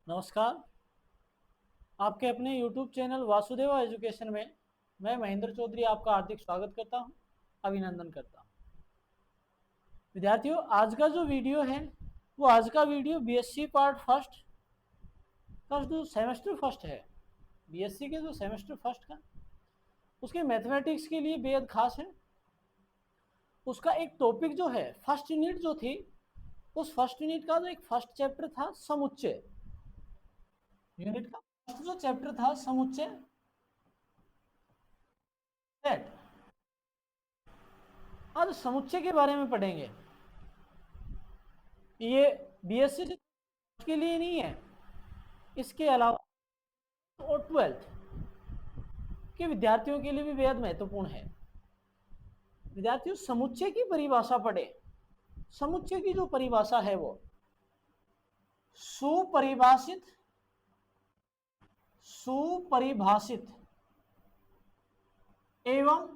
नमस्कार। आपके अपने YouTube चैनल वासुदेवा एजुकेशन में मैं महेंद्र चौधरी आपका हार्दिक स्वागत करता हूं, अभिनंदन करता हूं। विद्यार्थियों, आज का जो वीडियो है वो आज का वीडियो बीएससी पार्ट फर्स्ट का जो सेमेस्टर फर्स्ट है, बीएससी के जो सेमेस्टर फर्स्ट का उसके मैथमेटिक्स के लिए बेहद खास है। उसका एक टॉपिक जो है फर्स्ट यूनिट जो थी, उस फर्स्ट यूनिट का जो एक फर्स्ट चैप्टर था समुच्चय। यूनिट का फर्स्ट जो चैप्टर था समुच्चय, सेट। आज समुच्चय के बारे में पढ़ेंगे। ये बीएससी के लिए नहीं है, इसके अलावा और ट्वेल्थ के विद्यार्थियों के लिए भी बेहद महत्वपूर्ण है। विद्यार्थियों, समुच्चय की परिभाषा पढ़े। समुच्चय की जो परिभाषा है वो सुपरिभाषित सुपरिभाषित एवं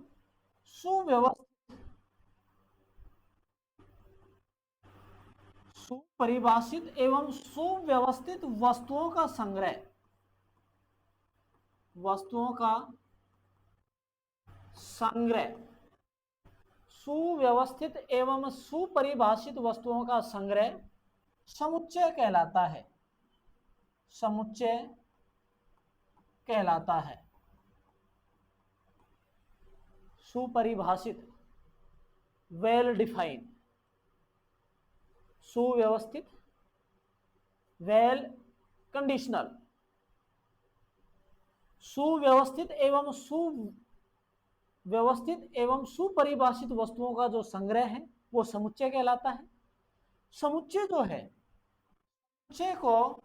सुव्यवस्थित सुपरिभाषित एवं सुव्यवस्थित वस्तुओं का संग्रह, वस्तुओं का संग्रह, सुव्यवस्थित एवं सुपरिभाषित वस्तुओं का संग्रह समुच्चय कहलाता है। समुच्चय कहलाता है। सुपरिभाषित, वेल डिफाइंड, सुव्यवस्थित, वेल कंडीशनल। सुव्यवस्थित एवं सुपरिभाषित वस्तुओं का जो संग्रह है वो समुच्चय कहलाता है। समुच्चय जो है, समुच्चय को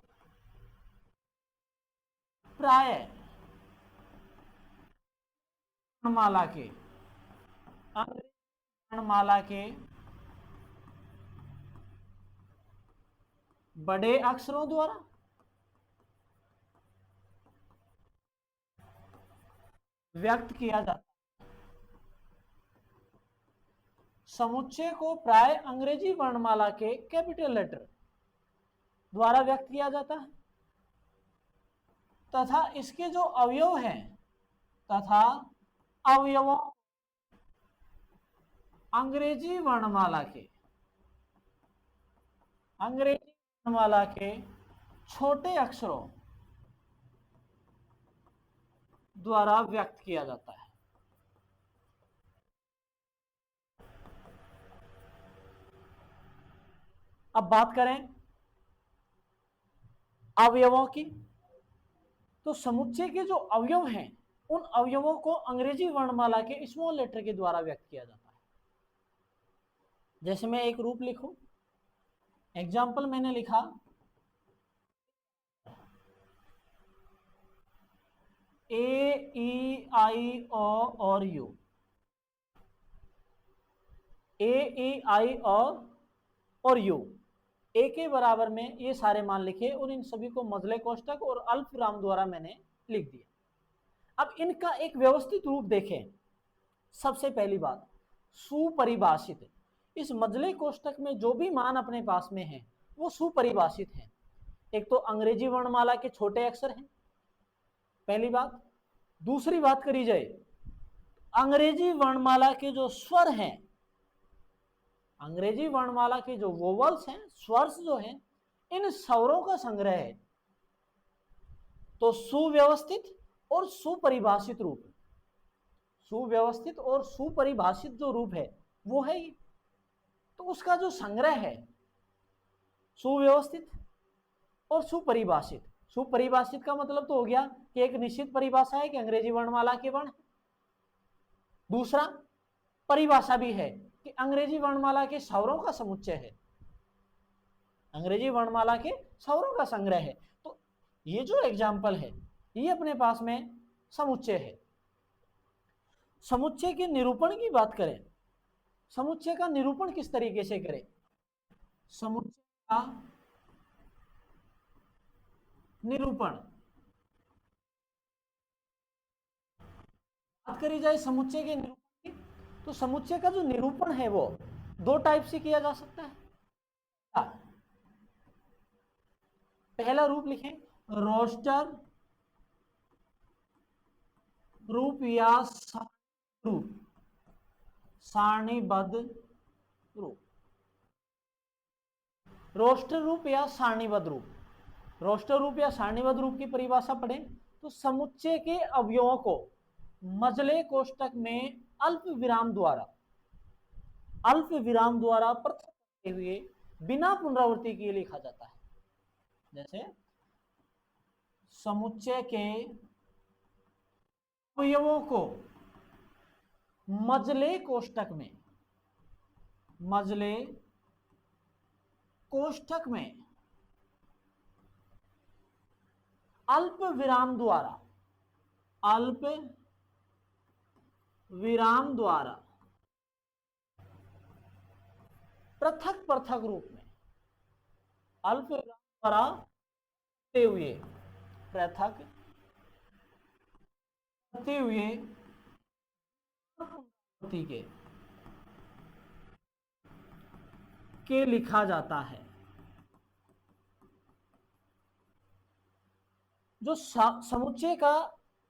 प्राय वर्णमाला के, अंग्रेजी वर्णमाला के बड़े अक्षरों द्वारा व्यक्त किया जाता है। समुच्चय को प्राय अंग्रेजी वर्णमाला के कैपिटल लेटर द्वारा व्यक्त किया जाता है तथा इसके जो अवयव हैं तथा अवयवों अंग्रेजी वर्णमाला के छोटे अक्षरों द्वारा व्यक्त किया जाता है। अब बात करें अवयवों की, तो समुच्चय के जो अवयव हैं उन अवयवों को अंग्रेजी वर्णमाला के स्मॉल लेटर के द्वारा व्यक्त किया जाता है। जैसे मैं एक रूप लिखूं, एग्जाम्पल मैंने लिखा ए ई आई ओ और यू, ए ई आई और यू, ए के बराबर में ये सारे मान लिखे और इन सभी को मजले कोष्टक और अल्पविराम द्वारा मैंने लिख दिया। अब इनका एक व्यवस्थित रूप देखें। सबसे पहली बात, सुपरिभाषित। इस मजले कोष्टक में जो भी मान अपने पास में है वो सुपरिभाषित है। एक तो अंग्रेजी वर्णमाला के छोटे अक्षर हैं, पहली बात। दूसरी बात करी जाए, अंग्रेजी वर्णमाला के जो स्वर हैं, अंग्रेजी वर्णमाला के जो वोवल्स हैं, स्वर्स जो हैं, इन स्वरों का संग्रह है। तो सुव्यवस्थित और सुपरिभाषित रूप, सुव्यवस्थित और सुपरिभाषित जो रूप है वो है ये। तो उसका जो संग्रह है सुव्यवस्थित और सुपरिभाषित। सुपरिभाषित का मतलब तो हो गया कि एक निश्चित परिभाषा है कि अंग्रेजी वर्णमाला के वर्ण। दूसरा परिभाषा भी है कि अंग्रेजी वर्णमाला के स्वरों का समुच्चय है, अंग्रेजी वर्णमाला के स्वरों का संग्रह है। तो ये जो एग्जाम्पल है ये अपने पास में समुच्चय है। समुच्चय के निरूपण की बात करें, समुच्चय का निरूपण किस तरीके से करें? समुच्चय का निरूपण बात करी जाए समुच्चय के निरूपण की, तो समुच्चय का जो निरूपण है वो दो टाइप से किया जा सकता है। पहला रूप लिखें रोस्टर रूप या रूप, सारणीबद्ध रूप। रोस्टर रूप या सारणीबद्ध रूप। रोस्टर रूप या सारणीबद्ध रूप की परिभाषा पढ़ें तो समुच्चय के अवयवों को मजले कोष्ठक में अल्प विराम द्वारा पृथक करते हुए बिना पुनरावृत्ति किए लिखा जाता है। जैसे समुच्चय के अवयवों को मजले कोष्ठक में अल्प विराम द्वारा पृथक रूप में अल्प विराम द्वारा हुए पृथक करते हुए के लिखा जाता है। जो समुच्चय का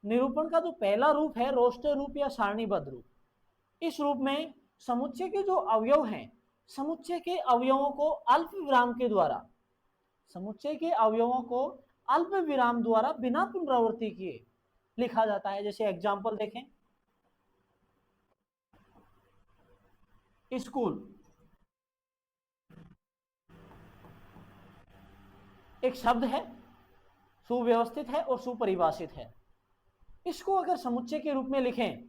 निरूपण का जो पहला रूप है रोस्टर रूप या सारणीबद्ध रूप, इस रूप में समुच्चय के जो अवयव हैं, समुच्चय के अवयवों को अल्प विराम द्वारा बिना पुनरावृत्ति किए लिखा जाता है। जैसे एग्जाम्पल देखें, स्कूल एक शब्द है, सुव्यवस्थित है और सुपरिभाषित है। इसको अगर समुच्चय के रूप में लिखें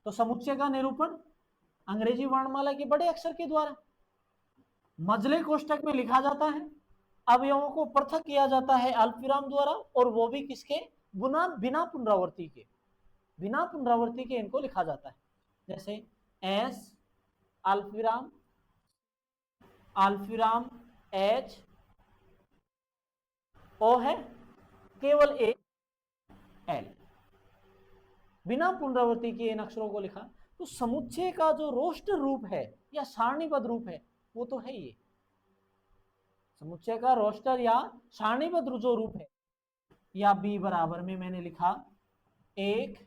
तो समुच्चय का निरूपण अंग्रेजी वर्णमाला के बड़े अक्षर के द्वारा मजले कोष्ठक में लिखा जाता है। अवयवों को पृथक किया जाता है अल्प विराम द्वारा, और वो भी किसके? बिना पुनरावृत्ति के इनको लिखा जाता है। जैसे एस अल्प विराम एच, ओ है केवल ए एल, बिना पुनरावृत्ति के इन अक्षरों को लिखा। तो समुच्चय का जो रोस्टर रूप है या सारणीबद्ध रूप है वो तो है ये। समुच्चय का रोस्टर या सारणीबद्ध जो रूप है, या बी बराबर में मैंने लिखा 1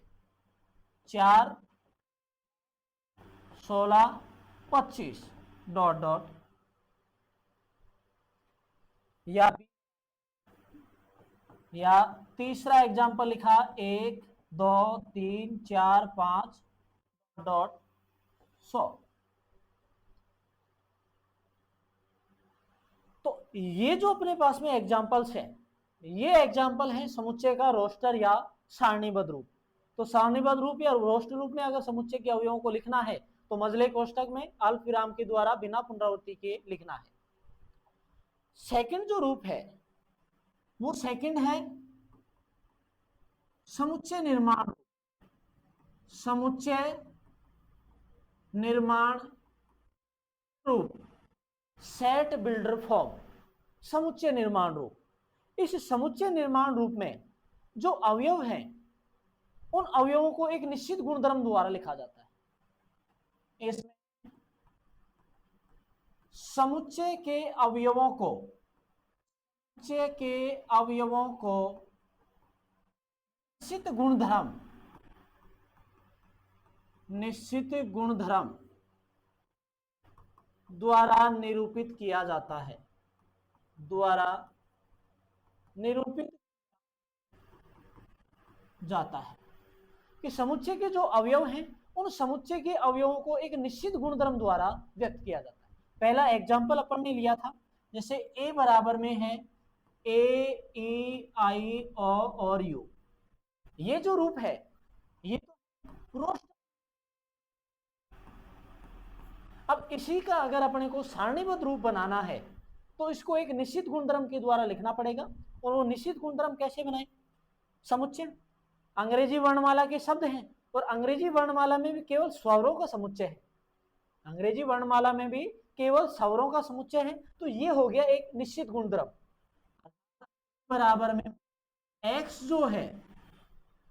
4 16 25 ... या तीसरा एग्जाम्पल लिखा 1 2 3 4 5 ... 100। तो ये जो अपने पास में एग्जाम्पल्स हैं, ये एग्जाम्पल हैं समुच्चय का रोस्टर या सारणीबद्ध रूप। तो सारणीबद्ध रूप या रोस्टर रूप में अगर समुच्चय के अवयवों को लिखना है तो मजले कोष्ठक में अल्प विराम के द्वारा बिना पुनरावृत्ति के लिखना है। सेकंड जो रूप है वो सेकंड है समुच्चय निर्माण रूप, सेट बिल्डर फॉर्म। समुच्चय निर्माण रूप। इस समुच्चय निर्माण रूप में जो अवयव हैं उन अवयवों को एक निश्चित गुणधर्म द्वारा लिखा जाता है। इसमें समुच्चय के अवयवों को निश्चित गुणधर्म द्वारा निरूपित किया जाता है कि समुच्चय के जो अवयव हैं उन समुच्चय के अवयवों को एक निश्चित गुणधर्म द्वारा व्यक्त किया जाता है। पहला एग्जाम्पल अपन ने लिया था, जैसे ए बराबर में है ए ई आई ओ और यू। ये जो रूप है ये तो रोस्टर। अब इसी का अगर अपने को सारणीबद्ध रूप बनाना है तो इसको एक निश्चित गुणधर्म के द्वारा लिखना पड़ेगा। और वो निश्चित गुणधर्म कैसे बनाए? समुच्चय अंग्रेजी वर्णमाला के शब्द हैं और अंग्रेजी वर्णमाला में भी केवल स्वरों का समुच्चय है। अंग्रेजी वर्णमाला में भी केवल स्वरों का समुच्चय है। तो ये हो गया एक निश्चित गुणधर्म। बराबर में x जो है,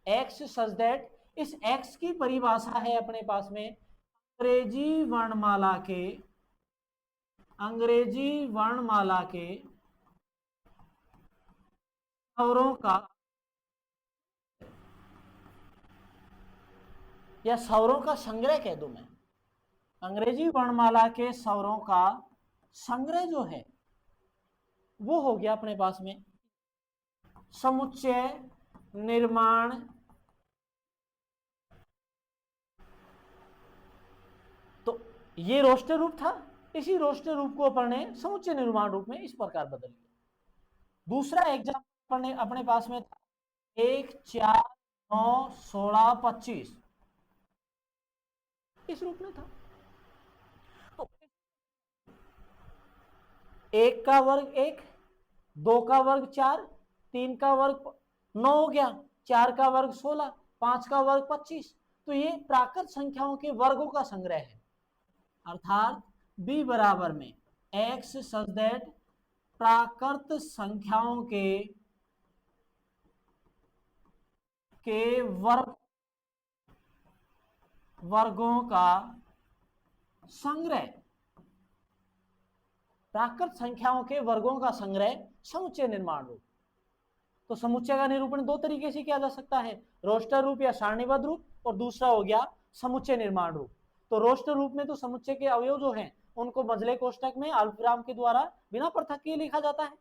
x सच दैट, इस x की परिभाषा है अपने पास में अंग्रेजी वर्णमाला के सौरों का या सौरों का संग्रह कह दूं मैं, अंग्रेजी वर्णमाला के स्वरों का संग्रह जो है वो हो गया अपने पास में समुच्चय निर्माण। तो ये रोस्टर रूप था, इसी रोस्टर रूप को अपन ने समुच्चय निर्माण रूप में इस प्रकार बदल लिया। दूसरा एग्जाम्पल अपने पास में था 1, 4, 9, 16, 25 इस रूप में था। तो 1 का वर्ग 1, 2 का वर्ग 4, 3 का वर्ग 9 हो गया, 4 का वर्ग 16, 5 का वर्ग 25। तो ये प्राकृत संख्याओं के वर्गों का संग्रह है, अर्थात b बराबर में x सच दैट प्राकृत संख्याओं के वर्गों का संग्रह, प्राकृत संख्याओं के वर्गों का संग्रह समुच्चय निर्माण रूप। तो समुच्चय का निरूपण दो तरीके से किया जा सकता है, रोस्टर रूप या सारणीबद्ध रूप, और दूसरा हो गया समुच्चय निर्माण रूप। तो रोस्टर रूप में तो समुच्चय के अवयव जो हैं उनको मझले कोष्ठक में अल्पविराम के द्वारा बिना पृथक किए लिखा जाता है,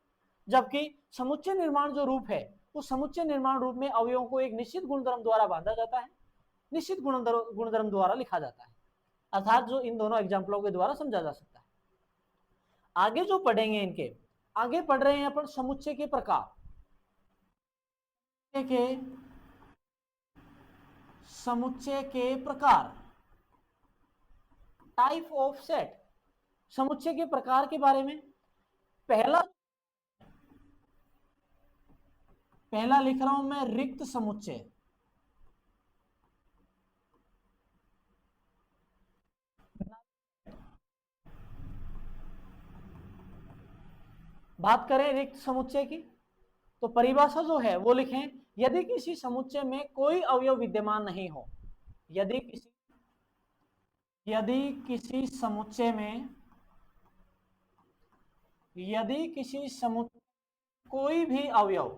जबकि समुच्चय निर्माण जो रूप है उस समुच्चय निर्माण रूप में अवयवों को एक निश्चित गुणधर्म द्वारा बांधा जाता है, निश्चित गुणधर्म द्वारा लिखा जाता है, अर्थात जो इन दोनों एग्जाम्पलों के द्वारा समझा जा सकता है। आगे जो पढ़ेंगे इनके आगे पढ़ रहे हैं अपन समुच्चय के प्रकार समुच्चय के प्रकार, टाइप ऑफ सेट। समुच्चय के प्रकार के बारे में पहला लिख रहा हूं मैं रिक्त समुच्चय। बात करें रिक्त समुच्चय की तो परिभाषा जो है वो लिखें, यदि किसी समुच्चय में कोई अवयव विद्यमान नहीं हो, यदि किसी समुच्चय में कोई भी अवयव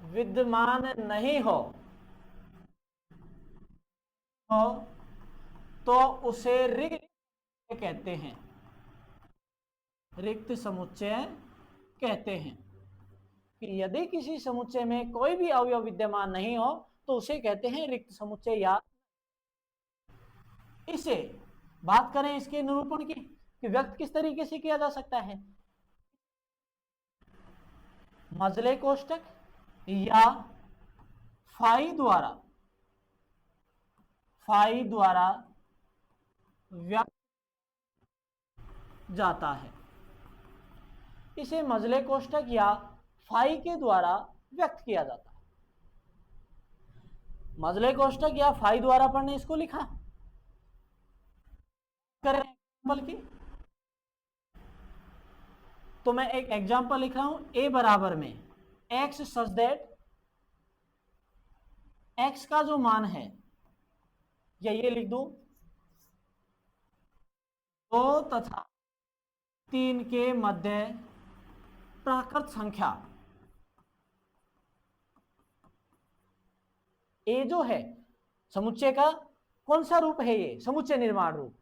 विद्यमान नहीं हो तो उसे रिक्त कहते हैं, रिक्त समुच्चय कहते हैं। कि यदि किसी समुच्चय में कोई भी अवयव विद्यमान नहीं हो तो उसे कहते हैं रिक्त समुच्चय। या इसे बात करें इसके निरूपण की कि व्यक्त किस तरीके से किया जा सकता है, मझले कोष्ठक या फाई द्वारा व्यक्त जाता है। इसे मझले कोष्ठक या फाई के द्वारा व्यक्त किया जाता है। मझले कोष्ठक या फाई द्वारा अपन ने इसको लिखा। करें एग्जाम्पल की तो मैं एक एग्जाम्पल लिख रहा हूं, a बराबर में x सच दैट x का जो मान है, या ये लिख दो 2 तथा 3 के मध्य प्राकृत संख्या a जो है समुच्चय का कौन सा रूप है, ये समुच्चय निर्माण रूप।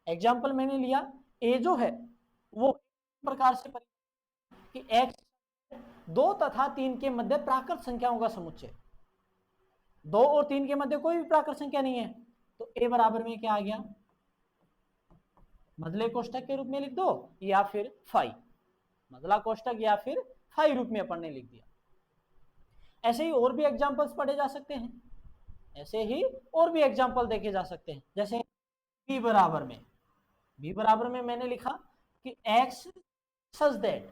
एग्जाम्पल मैंने लिया a जो है वो प्रकार से कि x 2 तथा 3 के मध्य प्राकृत संख्याओं का समुच्चय, 2 और 3 के मध्य कोई भी प्राकृत संख्या नहीं है, तो a बराबर में क्या आ गया, मझले कोष्ठक के रूप में लिख दो या फिर फाई, मझला कोष्ठक या फिर फाई रूप में अपन ने लिख दिया। ऐसे ही और भी एग्जांपल्स पढ़े जा सकते हैं, ऐसे ही और भी एग्जांपल देखे जा सकते हैं। जैसे b बराबर में मैंने लिखा कि x such that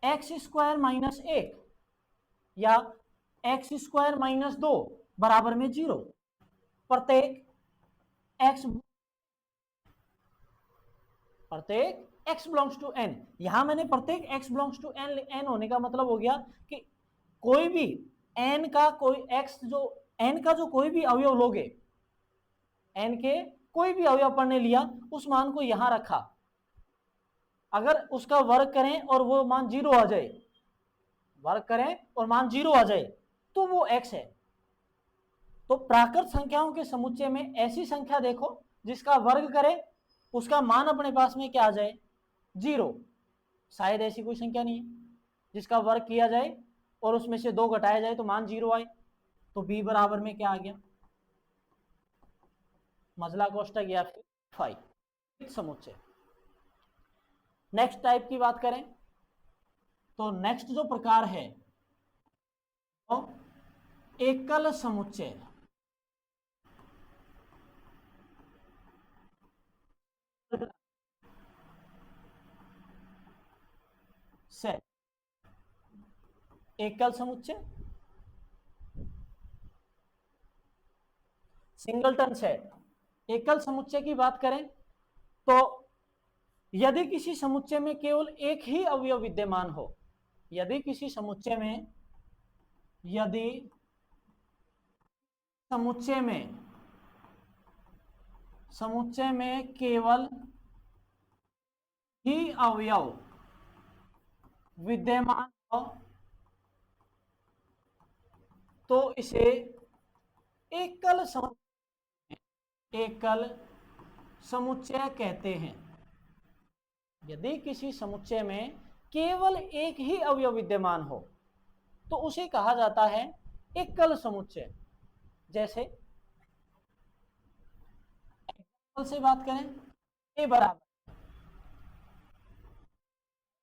x square minus 1 या x स्क्वायर माइनस 2 बराबर में 0। प्रत्येक x बिलोंग्स टू n, यहां मैंने प्रत्येक x बिलोंग्स टू n होने का मतलब हो गया कि कोई भी n का कोई जो कोई भी अवयव लोगे, n के कोई भी अवयव अपन ने लिया, उस मान को यहां रखा, अगर उसका वर्ग करें और वो मान 0 आ जाए, वर्ग करें और मान 0 आ जाए, तो वो x है। तो प्राकृत संख्याओं के समुच्चय में ऐसी संख्या देखो जिसका वर्ग करें, उसका मान अपने पास में क्या आ जाए, 0। शायद ऐसी कोई संख्या नहीं है जिसका वर्ग किया जाए और उसमें से 2 घटाया जाए तो मान 0 आए। तो b बराबर में क्या आ गया, मजला कोष्टक या फिर फाई समुच्चय। नेक्स्ट टाइप की बात करें तो नेक्स्ट जो प्रकार है तो एकल समुच्चय। सेट, एकल समुच्चय, सिंगलटन सेट। एकल समुच्चय की बात करें तो यदि किसी समुच्चय में केवल एक ही अवयव विद्यमान हो, यदि किसी समुच्चय में, यदि समुच्चय में केवल ही अवयव विद्यमान हो तो इसे एकल समुच्चय कहते हैं। यदि किसी समुच्चय में केवल एक ही अवयव विद्यमान हो तो उसे कहा जाता है एकल समुच्चय। जैसे एग्जाम्पल से बात करें, ए बराबर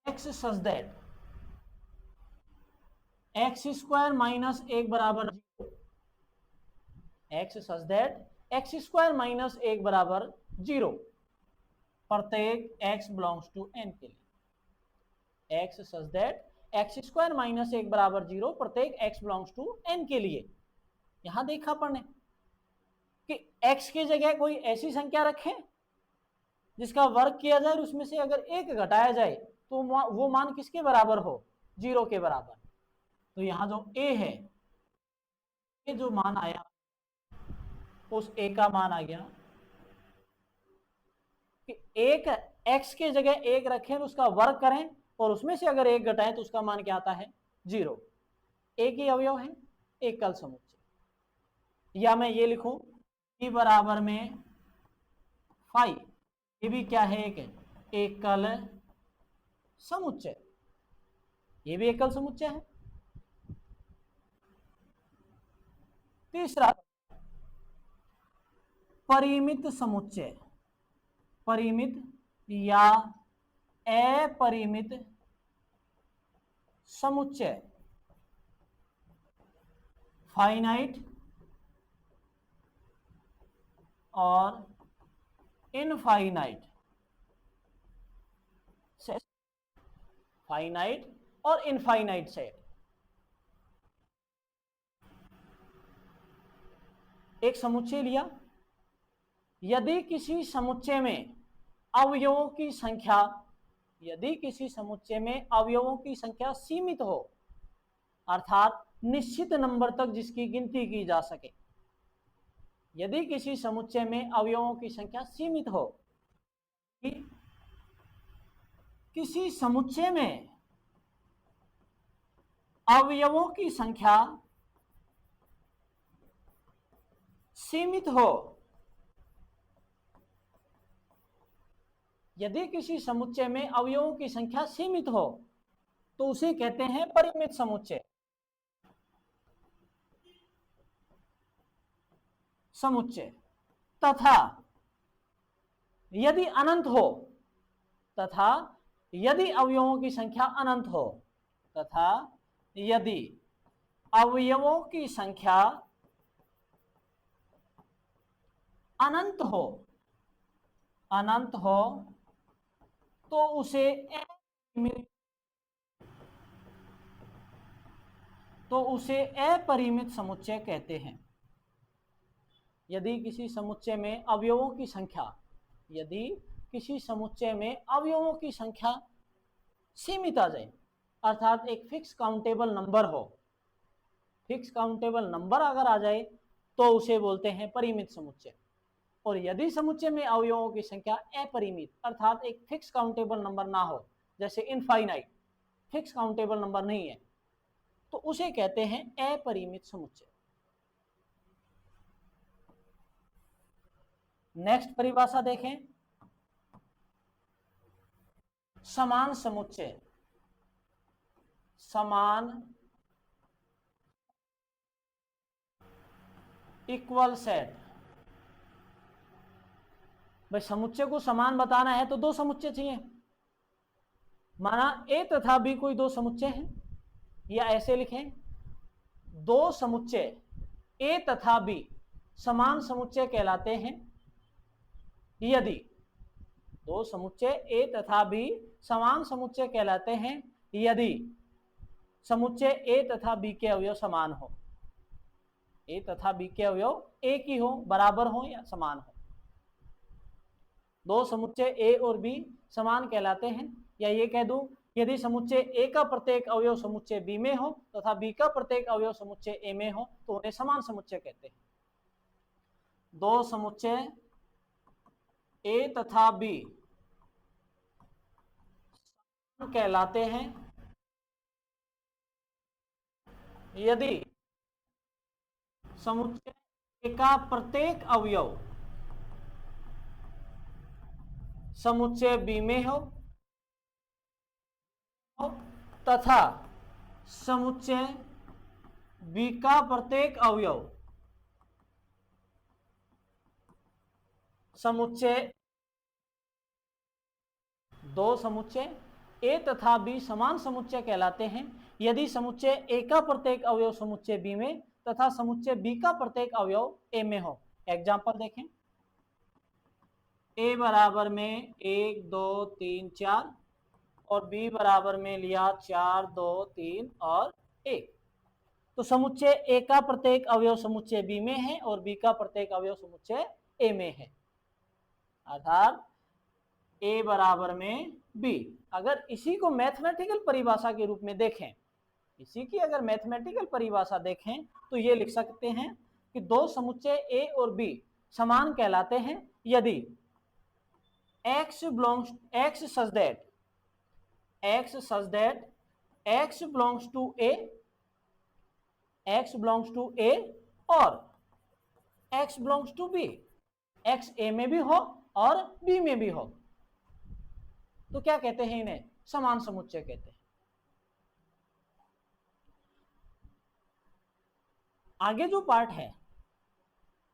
x such that x square minus 1 बराबर 0, x such that x square minus 1 बराबर 0 प्रत्येक x बिलोंग्स टू n के लिए। X such that x square minus 1 बराबर 0 प्रत्येक x बिलोंग्स टू n के लिए। यहां देखा पढ़ने कि x की जगह कोई ऐसी संख्या रखें जिसका वर्ग किया जाए और उसमें से अगर 1 घटाया जाए तो वो मान किसके बराबर हो, 0 के बराबर। तो यहां जो a है, ये जो मान आया उस a का मान आ गया कि एक x की जगह 1 रखें तो उसका वर्ग करें और उसमें से अगर 1 घटाएं तो उसका मान क्या आता है, 0। एक ही अवयव है, एकल समुच्चय। या मैं ये लिखूं b बराबर में 5, ये भी क्या है, एक एकल समुच्चय, ये भी एकल समुच्चय है। तीसरा परिमित समुच्चय, परिमित या अपरिमित समुच्चय, फाइनाइट और इनफाइनाइट सेट, फाइनाइट और इनफाइनाइट सेट। एक समुच्चय लिया, यदि किसी समुच्चय में अवयवों की संख्या, यदि किसी समुच्चय में अवयवों की संख्या सीमित हो, अर्थात निश्चित नंबर तक जिसकी गिनती की जा सके, यदि किसी समुच्चय में अवयवों की संख्या सीमित हो, किसी समुच्चय में अवयवों की संख्या सीमित हो, यदि किसी समुच्चय में अवयवों की संख्या सीमित हो तो उसे कहते हैं परिमित समुच्चय। तथा यदि अनंत हो, तथा यदि अवयवों की संख्या अनंत हो, तथा यदि अवयवों की संख्या अनंत हो, अनंत हो तो उसे अपरिमित समुच्चय कहते हैं। यदि किसी समुच्चय में अवयवों की संख्या, यदि किसी समुच्चय में अवयवों की संख्या सीमित आ जाए, अर्थात एक फिक्स काउंटेबल नंबर हो, फिक्स काउंटेबल नंबर अगर आ जाए तो उसे बोलते हैं परिमित समुच्चय। और यदि समुच्चय में अवयवों की संख्या अपरिमित अर्थात एक फिक्स काउंटेबल नंबर ना हो, जैसे इनफाइनाइट फिक्स काउंटेबल नंबर नहीं है, तो उसे कहते हैं अपरिमित समुच्चय। नेक्स्ट परिभाषा देखें, समान समुच्चय। समान इक्वल सेट। भाई समुच्चय को समान बताना है तो दो समुच्चय चाहिए। माना ए तथा बी कोई दो समुच्चय हैं, या ऐसे लिखें, दो समुच्चय ए तथा बी समान समुच्चय कहलाते हैं यदि दो समुच्चय ए तथा बी समान समुच्चय कहलाते हैं यदि समुच्चय ए तथा बी के अवयव समान हो। ए तथा बी के अवयव एक ही हो, बराबर हो या समान हो। दो समुच्चय ए और बी समान कहलाते हैं, या ये कह दूं यदि समुच्चय ए का प्रत्येक अवयव समुच्चय बी में हो तथा बी का प्रत्येक अवयव समुच्चय ए में हो तो उन्हें समान समुच्चय कहते हैं। दो समुच्चय ए तथा बी कहलाते हैं यदि समुच्चय ए का प्रत्येक अवयव समुच्चय बी में हो तथा समुच्चय बी का प्रत्येक अवयव समुच्चय दो समुच्चय ए तथा बी समान समुच्चय कहलाते हैं यदि समुच्चय ए का प्रत्येक अवयव समुच्चय बी में तथा समुच्चय बी का प्रत्येक अवयव ए में हो। एग्जांपल देखें, ए बराबर में 1 2 3 4 और बी बराबर में लिया 4 2 3 और 1, तो समुच्चय ए का प्रत्येक अवयव समुच्चय बी में है और बी का प्रत्येक अवयव समुच्चय ए में है, अर्थात ए बराबर में बी। अगर इसी को मैथमेटिकल परिभाषा के रूप में देखें, इसी की अगर मैथमेटिकल परिभाषा देखें तो ये लिख सकते हैं कि दो समुच्चय ए और बी समान कहलाते हैं यदि x such that x belongs to a और x belongs to b, x a में भी हो और b में भी हो, तो क्या कहते हैं, इन्हें समान समुच्चय कहते हैं। आगे जो पार्ट है,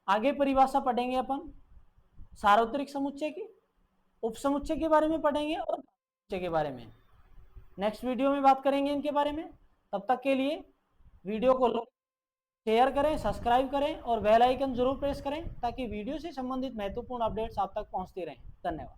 आगे परिभाषा पढ़ेंगे अपन सार्वत्रिक समुच्चय की, उपसमुच्चय के बारे में पढ़ेंगे और समुच्चय के बारे में नेक्स्ट वीडियो में बात करेंगे इनके बारे में। तब तक के लिए वीडियो को शेयर करें, सब्सक्राइब करें और बेल आइकन जरूर प्रेस करें ताकि वीडियो से संबंधित महत्वपूर्ण अपडेट्स आप तक पहुंचती रहें। धन्यवाद।